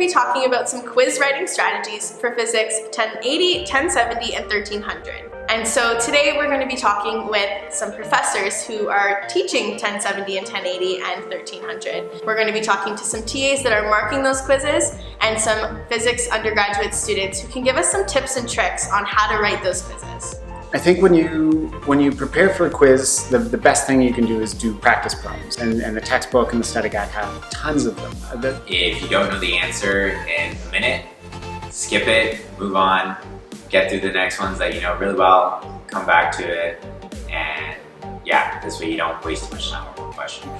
be talking about some quiz writing strategies for physics 1080, 1070, and 1300. And so today we're going to be talking with some professors who are teaching 1070 and 1080 and 1300. We're going to be talking to some TAs that are marking those quizzes and some physics undergraduate students who can give us some tips and tricks on how to write those quizzes. I think when you prepare for a quiz, the best thing you can do is do practice problems, and the textbook and the study guide have tons of them. If you don't know the answer in a minute, skip it, move on, get through the next ones that you know really well, come back to it, and yeah, this way you don't waste too much time on one question.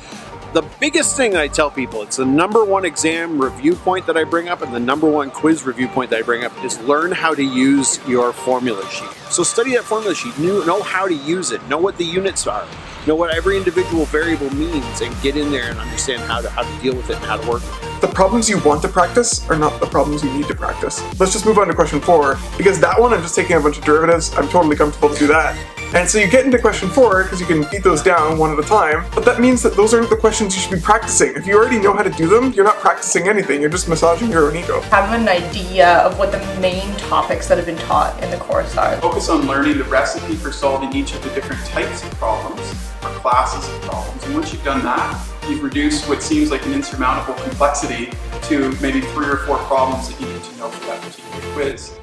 The biggest thing I tell people, it's the #1 exam review point that I bring up and the #1 quiz review point that I bring up, is learn how to use your formula sheet. So study that formula sheet, know how to use it, know what the units are, know what every individual variable means, and get in there and understand how to deal with it and how to work with it. The problems you want to practice are not the problems you need to practice. Let's just move on to question 4, because that one I'm just taking a bunch of derivatives. I'm totally comfortable to do that. And so you get into question 4 because you can beat those down one at a time, but that means that those aren't the questions you should be practicing. If you already know how to do them, you're not practicing anything, you're just massaging your own ego. Have an idea of what the main topics that have been taught in the course are. Focus on learning the recipe for solving each of the different types of problems, or classes of problems, and once you've done that, you've reduced what seems like an insurmountable complexity to maybe 3 or 4 problems that you need to know for that particular quiz.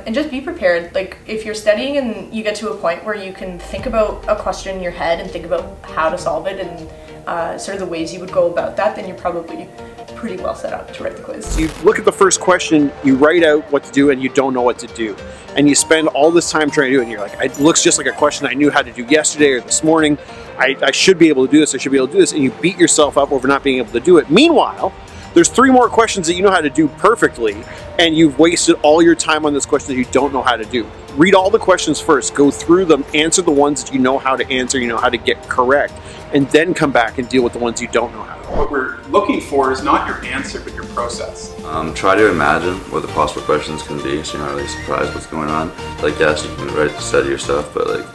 And just be prepared. Like, if you're studying and you get to a point where you can think about a question in your head and think about how to solve it and sort of the ways you would go about that, then you're probably pretty well set up to write the quiz. You look at the first question, you write out what to do, and you don't know what to do. And you spend all this time trying to do it, and you're like, it looks just like a question I knew how to do yesterday or this morning. I should be able to do this, I should be able to do this, and you beat yourself up over not being able to do it. Meanwhile, there's 3 more questions that you know how to do perfectly, and you've wasted all your time on this question that you don't know how to do. Read all the questions first, go through them, answer the ones that you know how to answer, you know how to get correct, and then come back and deal with the ones you don't know how to. What we're looking for is not your answer, but your process. Try to imagine what the possible questions can be, so you're not really surprised what's going on. Like, yes, you can study your stuff, but like,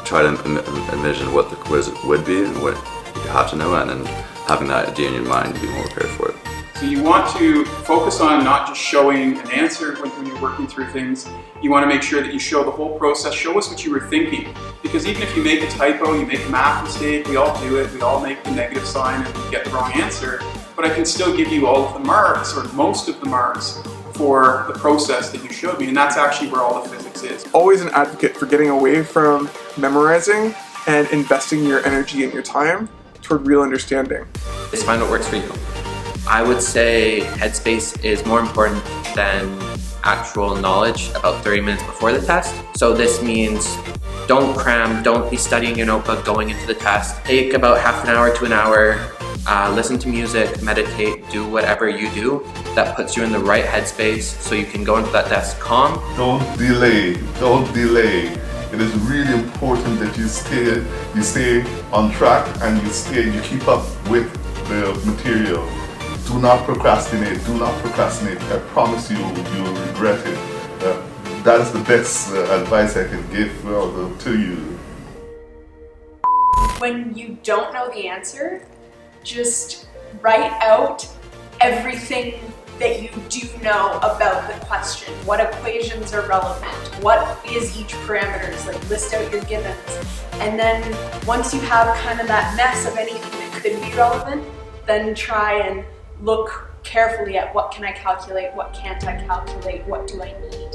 try to envision what the quiz would be and what you have to know, and then having that idea in your mind to be more prepared for it. So you want to focus on not just showing an answer when you're working through things. You want to make sure that you show the whole process, show us what you were thinking. Because even if you make a typo, you make a math mistake, we all do it, we all make the negative sign and we get the wrong answer, but I can still give you all of the marks, or most of the marks, for the process that you showed me, and that's actually where all the physics is. Always an advocate for getting away from memorizing and investing your energy and your time toward real understanding. Just find what works for you. I would say headspace is more important than actual knowledge about 30 minutes before the test. So this means don't cram, don't be studying your notebook going into the test. Take about half an hour to an hour, listen to music, meditate, do whatever you do that puts you in the right headspace so you can go into that test calm. Don't delay, don't delay. It is really important that you stay on track and you keep up with the material. Do not procrastinate, do not procrastinate. I promise you, you will regret it. That is the best advice I can give to you. When you don't know the answer, just write out everything that you do know about the question. What equations are relevant? What is each parameters? Like, list out your givens. And then once you have kind of that mess of anything that could be relevant, then try and look carefully at what can I calculate, what can't I calculate, what do I need.